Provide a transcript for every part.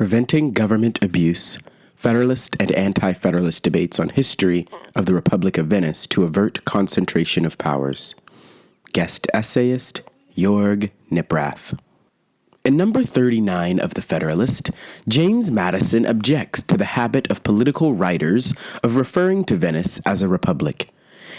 Preventing Government Abuse, Federalist and Anti-Federalist Debates on History of the Republic of Venice to Avert Concentration of Powers. Guest essayist, Joerg Knipprath. In number 39 of The Federalist, James Madison objects to the habit of political writers of referring to Venice as a republic.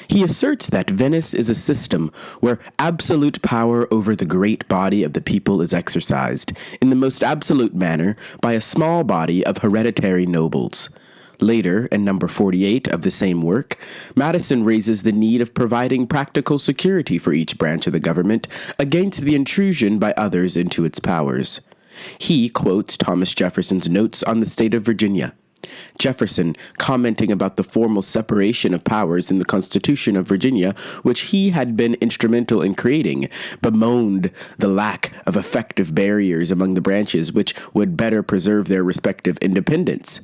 He asserts that Venice is a system where absolute power over the great body of the people is exercised, in the most absolute manner, by a small body of hereditary nobles. Later, in number 48 of the same work, Madison raises the need of providing practical security for each branch of the government against the intrusion by others into its powers. He quotes Thomas Jefferson's notes on the state of Virginia. Jefferson, commenting about the formal separation of powers in the Constitution of Virginia, which he had been instrumental in creating, bemoaned the lack of effective barriers among the branches which would better preserve their respective independence.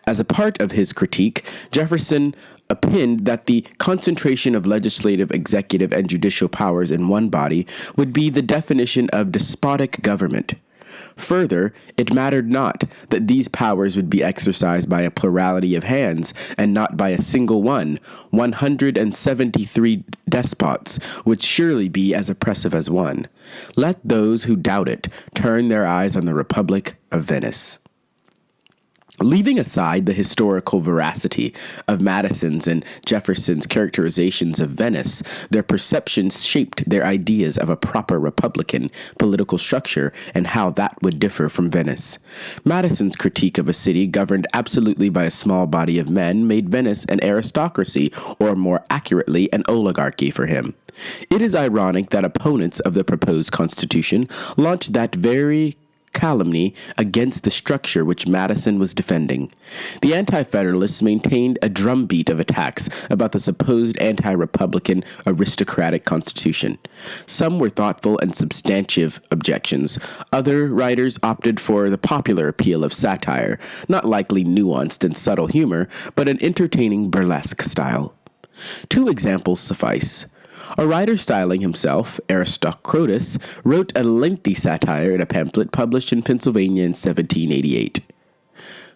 As a part of his critique, Jefferson opined that the concentration of legislative, executive, and judicial powers in one body would be the definition of despotic government. Further, it mattered not that these powers would be exercised by a plurality of hands and not by a single one. 173 despots would surely be as oppressive as one. Let those who doubt it turn their eyes on the Republic of Venice. Leaving aside the historical veracity of Madison's and Jefferson's characterizations of Venice, their perceptions shaped their ideas of a proper republican political structure and how that would differ from Venice. Madison's critique of a city governed absolutely by a small body of men made Venice an aristocracy, or more accurately, an oligarchy for him. It is ironic that opponents of the proposed constitution launched that very calumny against the structure which Madison was defending. The anti-federalists maintained a drumbeat of attacks about the supposed anti-republican aristocratic constitution. Some were thoughtful and substantive objections. Other writers opted for the popular appeal of satire, not likely nuanced and subtle humor, but an entertaining burlesque style. Two examples suffice. A writer styling himself Aristocrotus wrote a lengthy satire in a pamphlet published in Pennsylvania in 1788.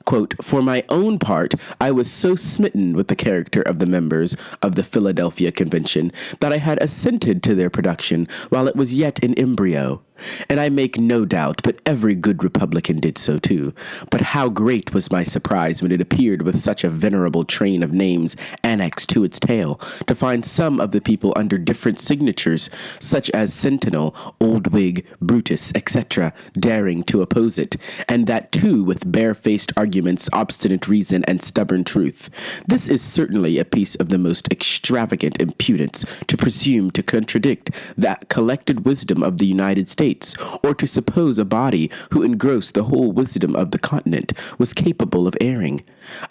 Quote, "For my own part, I was so smitten with the character of the members of the Philadelphia Convention that I had assented to their production while it was yet in embryo. And I make no doubt but every good Republican did so too. But how great was my surprise when it appeared with such a venerable train of names annexed to its tail, to find some of the people under different signatures, such as Sentinel, Old Whig, Brutus, etc., daring to oppose it, and that too with barefaced arguments, obstinate reason, and stubborn truth. This is certainly a piece of the most extravagant impudence to presume to contradict that collected wisdom of the United States, or to suppose a body who engrossed the whole wisdom of the continent was capable of erring.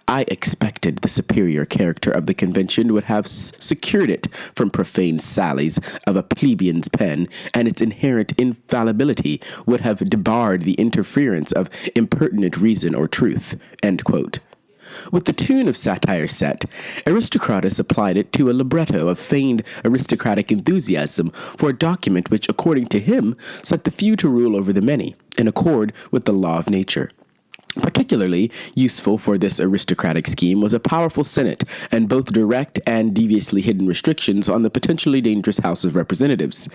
I expected the superior character of the convention would have secured it from profane sallies of a plebeian's pen, and its inherent infallibility would have debarred the interference of impertinent reason or truth." End quote. With the tune of satire set, Aristocratus applied it to a libretto of feigned aristocratic enthusiasm for a document which, according to him, set the few to rule over the many, in accord with the law of nature. Particularly useful for this aristocratic scheme was a powerful Senate and both direct and deviously hidden restrictions on the potentially dangerous House of Representatives.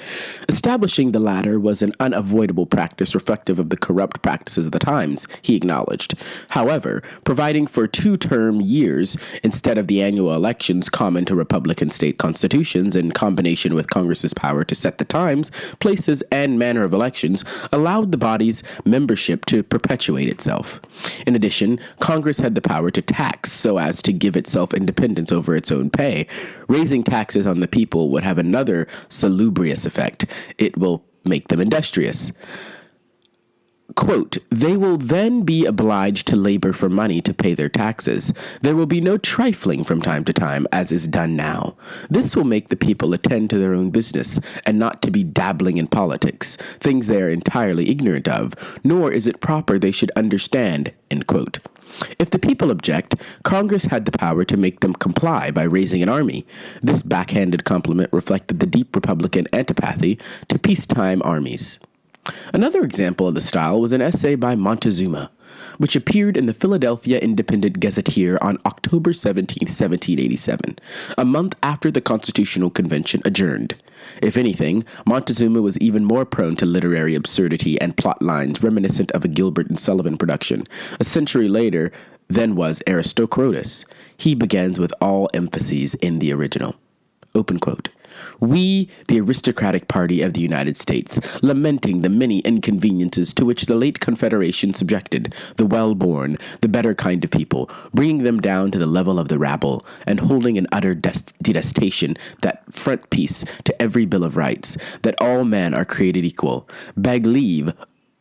Establishing the latter was an unavoidable practice reflective of the corrupt practices of the times, he acknowledged. However, providing for two-term years instead of the annual elections common to Republican state constitutions in combination with Congress's power to set the times, places, and manner of elections allowed the body's membership to perpetuate itself. In addition, Congress had the power to tax so as to give itself independence over its own pay. Raising taxes on the people would have another salubrious effect. It will make them industrious. Quote, "They will then be obliged to labor for money to pay their taxes. There will be no trifling from time to time, as is done now. This will make the people attend to their own business, and not to be dabbling in politics, things they are entirely ignorant of, nor is it proper they should understand." End quote. If the people object, Congress had the power to make them comply by raising an army. This backhanded compliment reflected the deep Republican antipathy to peacetime armies. Another example of the style was an essay by Montezuma, which appeared in the Philadelphia Independent Gazetteer on October 17, 1787, a month after the Constitutional Convention adjourned. If anything, Montezuma was even more prone to literary absurdity and plot lines reminiscent of a Gilbert and Sullivan production. A century later than was Aristocrotus. He begins with all emphases in the original. Open quote. We, the aristocratic party of the United States, lamenting the many inconveniences to which the late Confederation subjected the well-born, the better kind of people, bringing them down to the level of the rabble, and holding in utter detestation that frontispiece to every Bill of Rights, that all men are created equal, beg leave,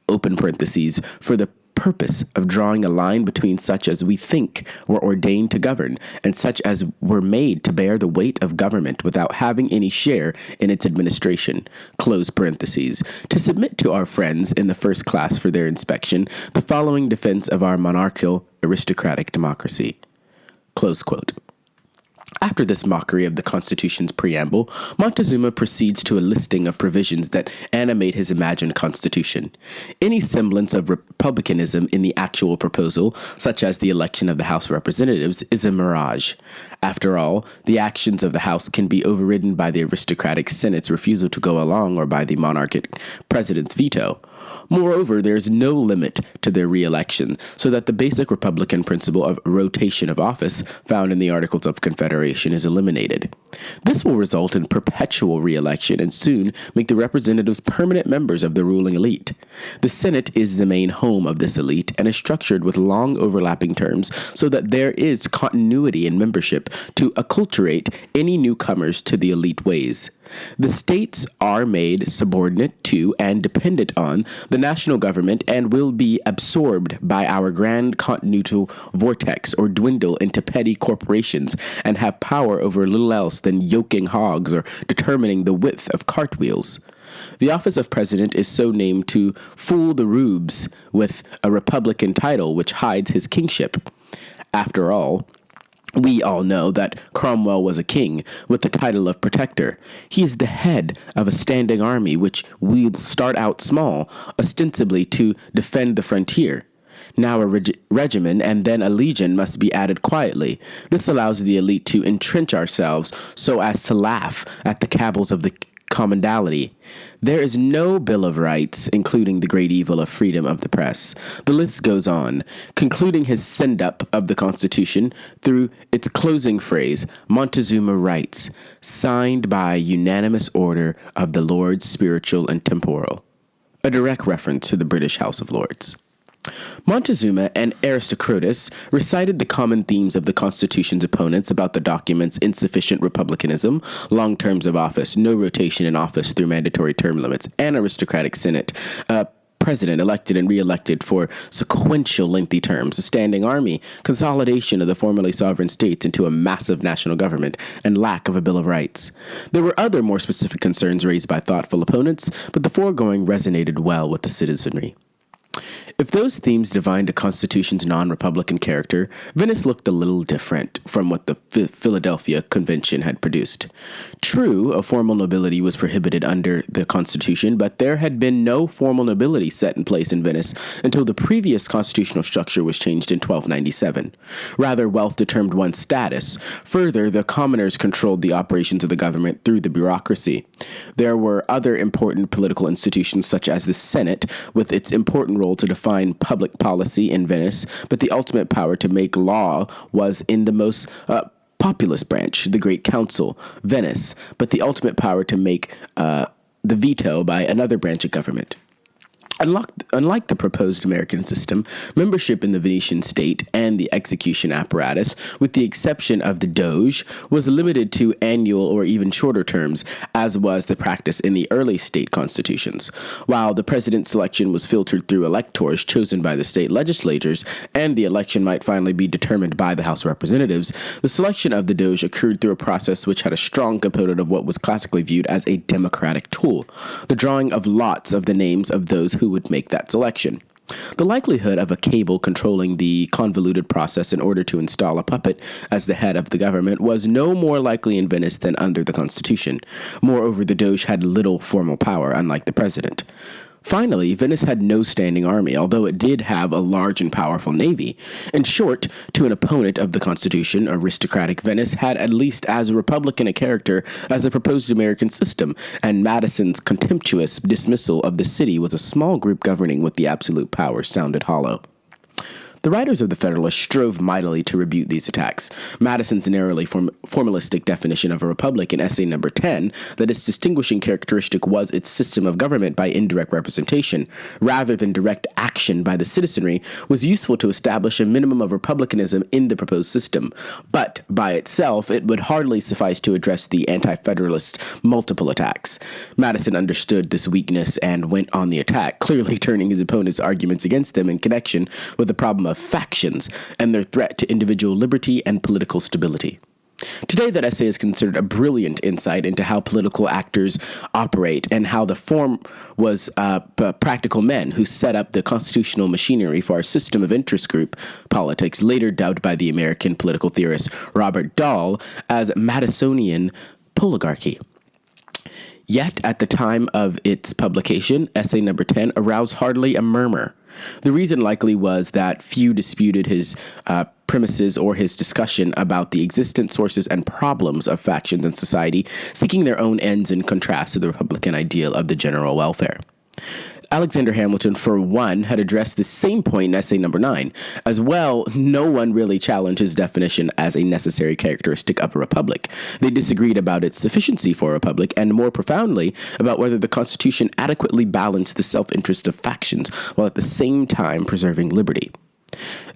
open parentheses, for the purpose of drawing a line between such as we think were ordained to govern and such as were made to bear the weight of government without having any share in its administration, close parentheses, to submit to our friends in the first class for their inspection the following defense of our monarchical aristocratic democracy, close quote. After this mockery of the Constitution's preamble, Montezuma proceeds to a listing of provisions that animate his imagined Constitution. Any semblance of republicanism in the actual proposal, such as the election of the House of Representatives, is a mirage. After all, the actions of the House can be overridden by the aristocratic Senate's refusal to go along or by the monarchic president's veto. Moreover, there is no limit to their re-election, so that the basic Republican principle of rotation of office found in the Articles of Confederation is eliminated. This will result in perpetual re-election and soon make the representatives permanent members of the ruling elite. The Senate is the main home of this elite and is structured with long overlapping terms so that there is continuity in membership to acculturate any newcomers to the elite ways. The states are made subordinate to and dependent on the national government and will be absorbed by our grand continental vortex or dwindle into petty corporations and have power over little else than yoking hogs or determining the width of cartwheels. The office of president is so named to fool the rubes with a republican title which hides his kingship. After all, we all know that Cromwell was a king with the title of protector. He is the head of a standing army which will start out small, ostensibly to defend the frontier. Now a regiment and then a legion must be added quietly. This allows the elite to entrench ourselves so as to laugh at the cabals of the commonalty. There is no Bill of Rights, including the great evil of freedom of the press. The list goes on, concluding his send-up of the Constitution through its closing phrase, Montezuma writes, signed by unanimous order of the Lords spiritual and temporal, a direct reference to the British House of Lords. Montezuma and Aristocrotus recited the common themes of the Constitution's opponents about the document's insufficient republicanism, long terms of office, no rotation in office through mandatory term limits, and aristocratic Senate, president elected and re-elected for sequential lengthy terms, a standing army, consolidation of the formerly sovereign states into a massive national government, and lack of a Bill of Rights. There were other more specific concerns raised by thoughtful opponents, but the foregoing resonated well with the citizenry. If those themes divined a Constitution's non-Republican character, Venice looked a little different from what the Philadelphia Convention had produced. True, a formal nobility was prohibited under the Constitution, but there had been no formal nobility set in place in Venice until the previous constitutional structure was changed in 1297. Rather, wealth determined one's status. Further, the commoners controlled the operations of the government through the bureaucracy. There were other important political institutions such as the Senate, with its important role to define public policy in Venice, but the ultimate power to make law was in the most populous branch, the Great Council, Venice, but the ultimate power to make the veto by another branch of government. Unlike the proposed American system, membership in the Venetian state and the execution apparatus, with the exception of the Doge, was limited to annual or even shorter terms, as was the practice in the early state constitutions. While the president's selection was filtered through electors chosen by the state legislatures, and the election might finally be determined by the House of Representatives, the selection of the Doge occurred through a process which had a strong component of what was classically viewed as a democratic tool, the drawing of lots of the names of those who would make that selection. The likelihood of a cable controlling the convoluted process in order to install a puppet as the head of the government was no more likely in Venice than under the Constitution. Moreover, the Doge had little formal power, unlike the president. Finally, Venice had no standing army, although it did have a large and powerful navy. In short, to an opponent of the Constitution, aristocratic Venice had at least as republican a character as the proposed American system, and Madison's contemptuous dismissal of the city was a small group governing with the absolute power sounded hollow. The writers of the Federalist strove mightily to rebuke these attacks. Madison's narrowly formalistic definition of a republic in essay number 10, that its distinguishing characteristic was its system of government by indirect representation, rather than direct action by the citizenry, was useful to establish a minimum of republicanism in the proposed system. But, by itself, it would hardly suffice to address the anti-federalists' multiple attacks. Madison understood this weakness and went on the attack, clearly turning his opponent's arguments against them in connection with the problem of factions and their threat to individual liberty and political stability. Today, that essay is considered a brilliant insight into how political actors operate and how the form was practical men who set up the constitutional machinery for our system of interest group politics, later dubbed by the American political theorist Robert Dahl as Madisonian oligarchy. Yet, at the time of its publication, essay number 10 aroused hardly a murmur. The reason likely was that few disputed his premises or his discussion about the existent sources and problems of factions in society, seeking their own ends in contrast to the Republican ideal of the general welfare. Alexander Hamilton, for one, had addressed the same point in essay number 9. As well, no one really challenged his definition as a necessary characteristic of a republic. They disagreed about its sufficiency for a republic, and more profoundly, about whether the Constitution adequately balanced the self-interest of factions while at the same time preserving liberty.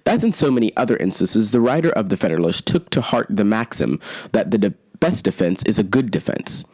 As in so many other instances, the writer of the Federalist took to heart the maxim that the best defense is a good defense.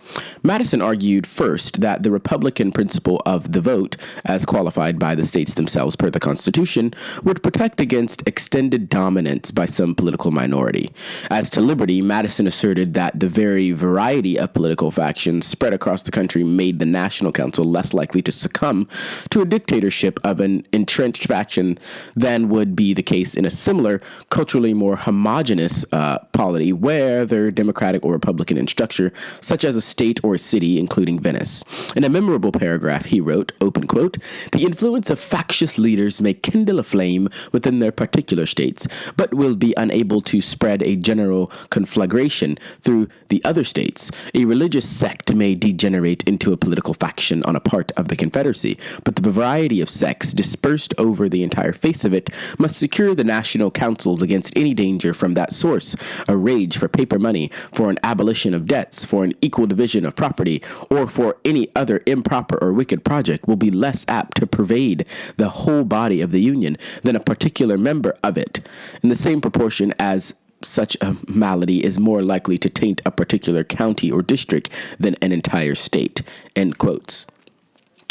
Madison argued first that the Republican principle of the vote, as qualified by the states themselves per the Constitution, would protect against extended dominance by some political minority. As to liberty, Madison asserted that the very variety of political factions spread across the country made the National Council less likely to succumb to a dictatorship of an entrenched faction than would be the case in a similar, culturally more homogeneous polity, whether democratic or republican in structure, such as a state or a city, including Venice. In a memorable paragraph, he wrote, open quote, "The influence of factious leaders may kindle a flame within their particular states, but will be unable to spread a general conflagration through the other states. A religious sect may degenerate into a political faction on a part of the Confederacy, but the variety of sects dispersed over the entire face of it must secure the national councils against any danger from that source. A rage for paper money, for an abolition of debts, for an equal division of property, or for any other improper or wicked project will be less apt to pervade the whole body of the Union than a particular member of it, in the same proportion as such a malady is more likely to taint a particular county or district than an entire state." End quotes.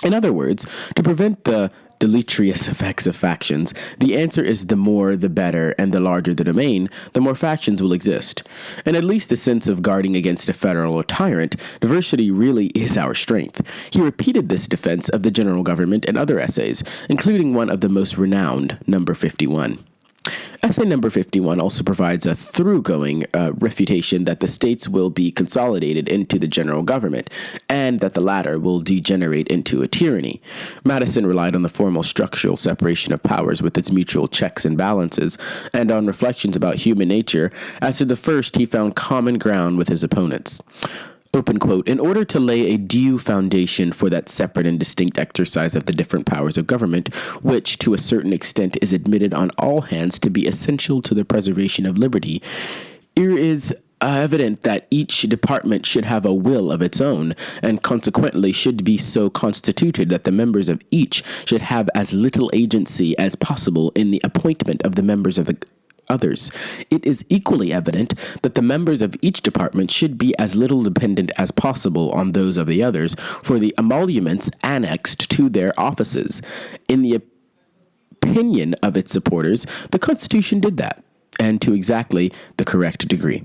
In other words, to prevent the deleterious effects of factions, the answer is the more the better, and the larger the domain, the more factions will exist. And at least the sense of guarding against a federal or tyrant, diversity really is our strength. He repeated this defense of the general government in other essays, including one of the most renowned, number 51. Essay number 51 also provides a thoroughgoing refutation that the states will be consolidated into the general government, and that the latter will degenerate into a tyranny. Madison relied on the formal structural separation of powers with its mutual checks and balances, and on reflections about human nature. As to the first, he found common ground with his opponents. Open quote, "In order to lay a due foundation for that separate and distinct exercise of the different powers of government, which to a certain extent is admitted on all hands to be essential to the preservation of liberty, it is evident that each department should have a will of its own, and consequently should be so constituted that the members of each should have as little agency as possible in the appointment of the members of the others. It is equally evident that the members of each department should be as little dependent as possible on those of the others for the emoluments annexed to their offices. In the opinion of its supporters, the Constitution did that, and to exactly the correct degree."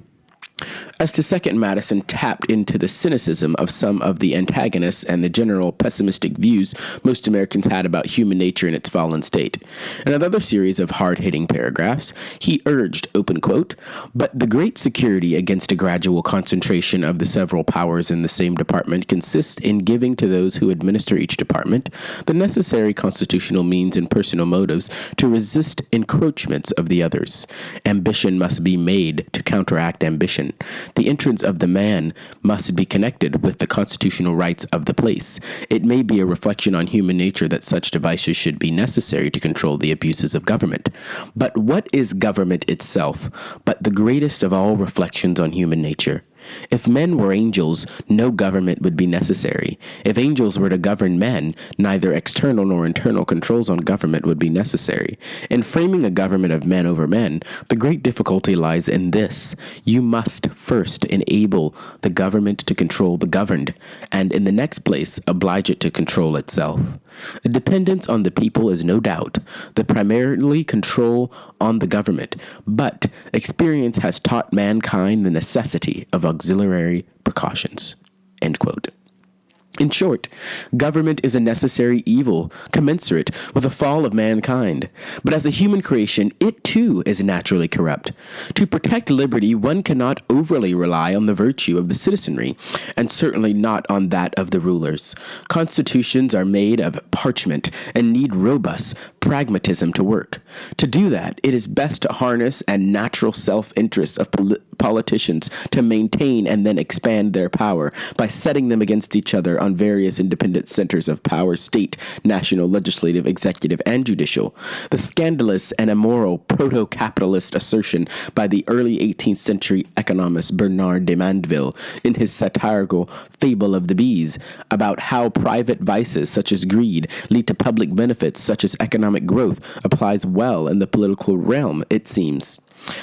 As to second, Madison tapped into the cynicism of some of the antagonists and the general pessimistic views most Americans had about human nature in its fallen state. In another series of hard-hitting paragraphs, he urged, open quote, "But the great security against a gradual concentration of the several powers in the same department consists in giving to those who administer each department the necessary constitutional means and personal motives to resist encroachments of the others. Ambition must be made to counteract ambition. The entrance of the man must be connected with the constitutional rights of the place. It may be a reflection on human nature that such devices should be necessary to control the abuses of government. But what is government itself but the greatest of all reflections on human nature? If men were angels, no government would be necessary. If angels were to govern men, neither external nor internal controls on government would be necessary. In framing a government of men over men, the great difficulty lies in this. You must first enable the government to control the governed, and in the next place, oblige it to control itself. A dependence on the people is no doubt the primarily control on the government, but experience has taught mankind the necessity of auxiliary precautions." End quote. In short, government is a necessary evil commensurate with the fall of mankind. But as a human creation, it too is naturally corrupt. To protect liberty, one cannot overly rely on the virtue of the citizenry, and certainly not on that of the rulers. Constitutions are made of parchment and need robust pragmatism to work. To do that, it is best to harness a natural self-interest of politicians to maintain and then expand their power by setting them against each other on various independent centers of power, state, national, legislative, executive, and judicial. The scandalous and immoral proto-capitalist assertion by the early 18th century economist Bernard de Mandeville in his satirical Fable of the Bees about how private vices such as greed lead to public benefits such as economic growth applies well in the political realm, it seems.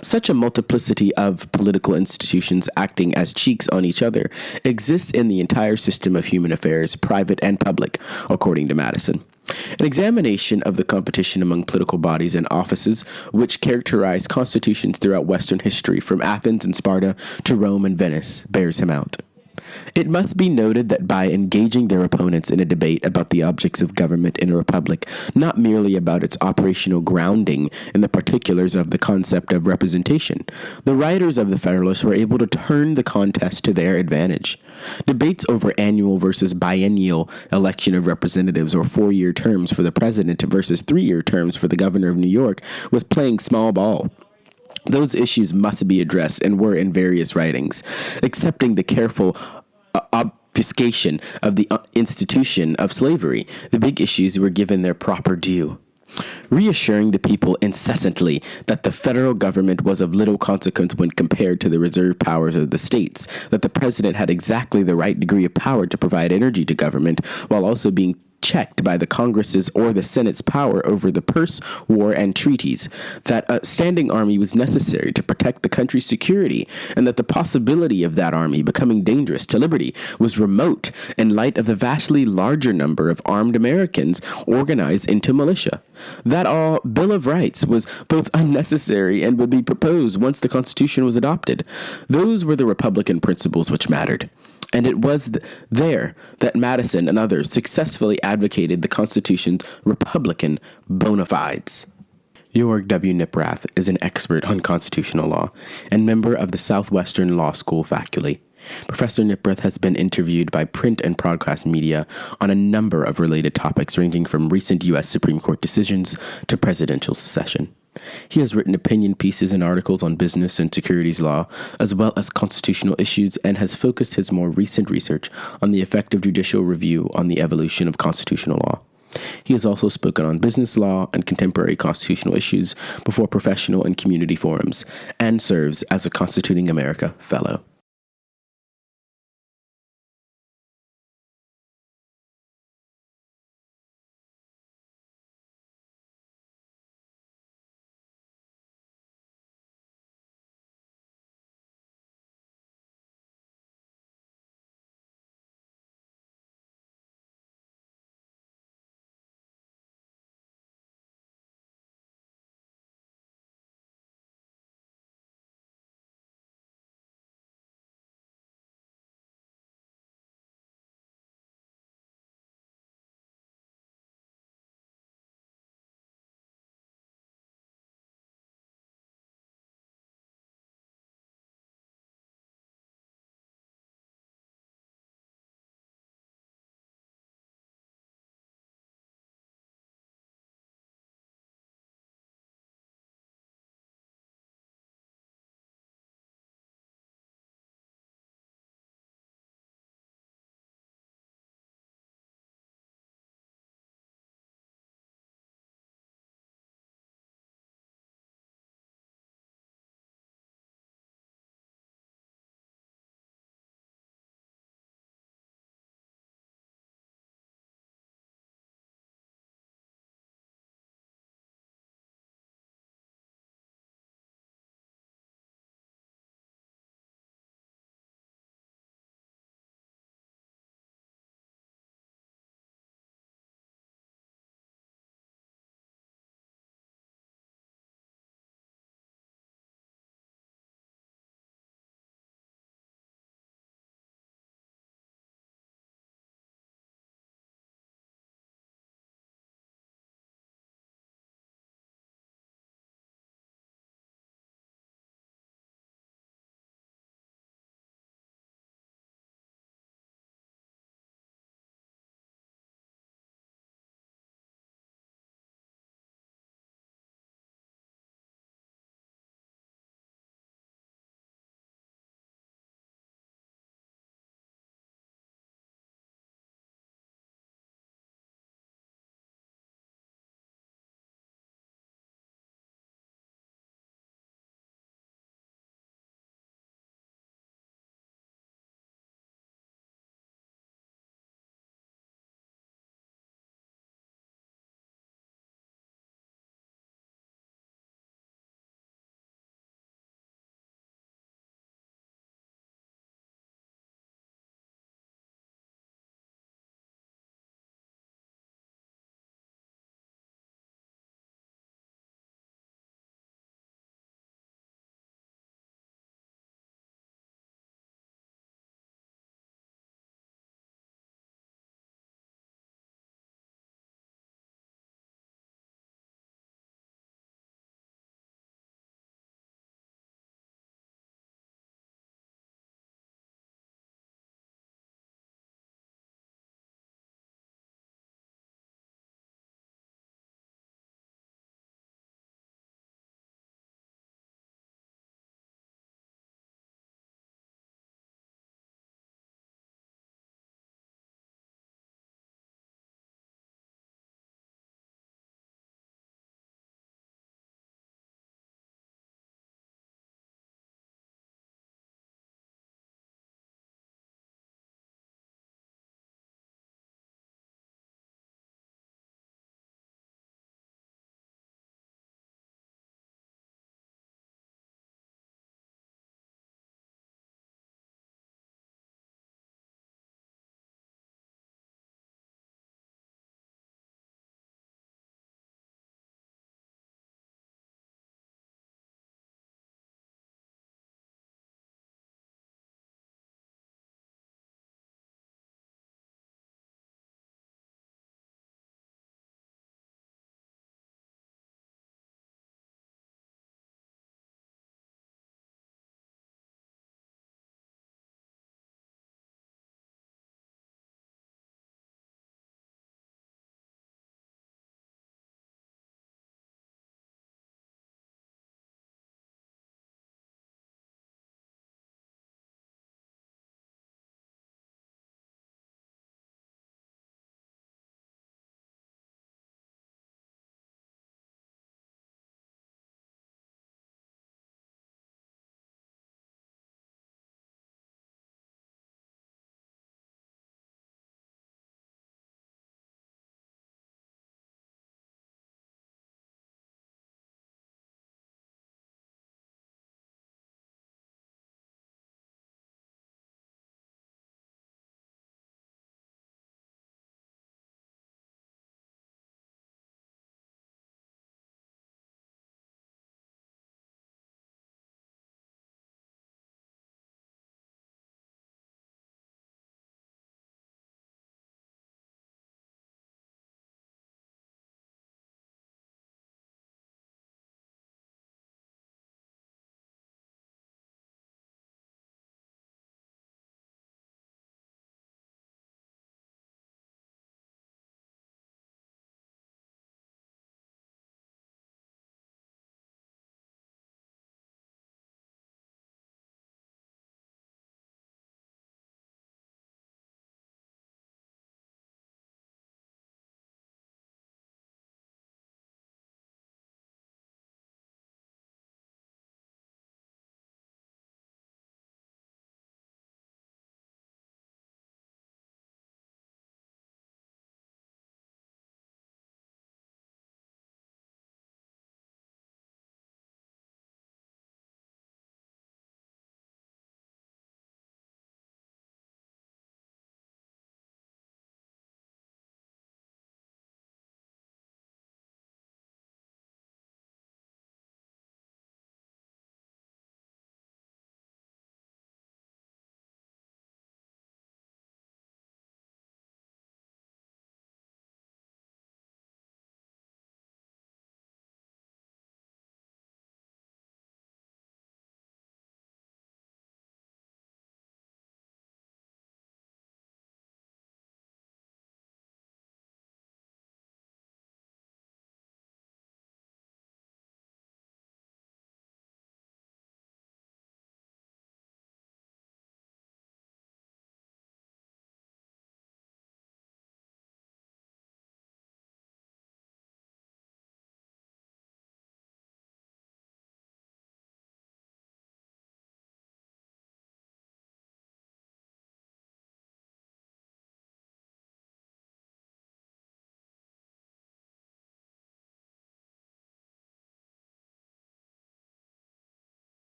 Such a multiplicity of political institutions acting as cheeks on each other exists in the entire system of human affairs, private and public, according to Madison. An examination of the competition among political bodies and offices which characterize constitutions throughout Western history, from Athens and Sparta to Rome and Venice, bears him out. It must be noted that by engaging their opponents in a debate about the objects of government in a republic, not merely about its operational grounding in the particulars of the concept of representation, the writers of the Federalists were able to turn the contest to their advantage. Debates over annual versus biennial election of representatives or 4-year terms for the president versus 3-year terms for the governor of New York was playing small ball. Those issues must be addressed and were in various writings, accepting the careful obfuscation of the institution of slavery. The big issues were given their proper due. Reassuring the people incessantly that the federal government was of little consequence when compared to the reserve powers of the states, that the president had exactly the right degree of power to provide energy to government while also being checked by the Congress's or the Senate's power over the purse, war, and treaties, that a standing army was necessary to protect the country's security, and that the possibility of that army becoming dangerous to liberty was remote in light of the vastly larger number of armed Americans organized into militia. That all Bill of Rights was both unnecessary and would be proposed once the Constitution was adopted. Those were the Republican principles which mattered. And it was there that Madison and others successfully advocated the Constitution's Republican bona fides. Joerg W. Knipprath is an expert on constitutional law and member of the Southwestern Law School faculty. Professor Knipprath has been interviewed by print and broadcast media on a number of related topics ranging from recent U.S. Supreme Court decisions to presidential succession. He has written opinion pieces and articles on business and securities law, as well as constitutional issues, and has focused his more recent research on the effect of judicial review on the evolution of constitutional law. He has also spoken on business law and contemporary constitutional issues before professional and community forums, and serves as a Constituting America Fellow.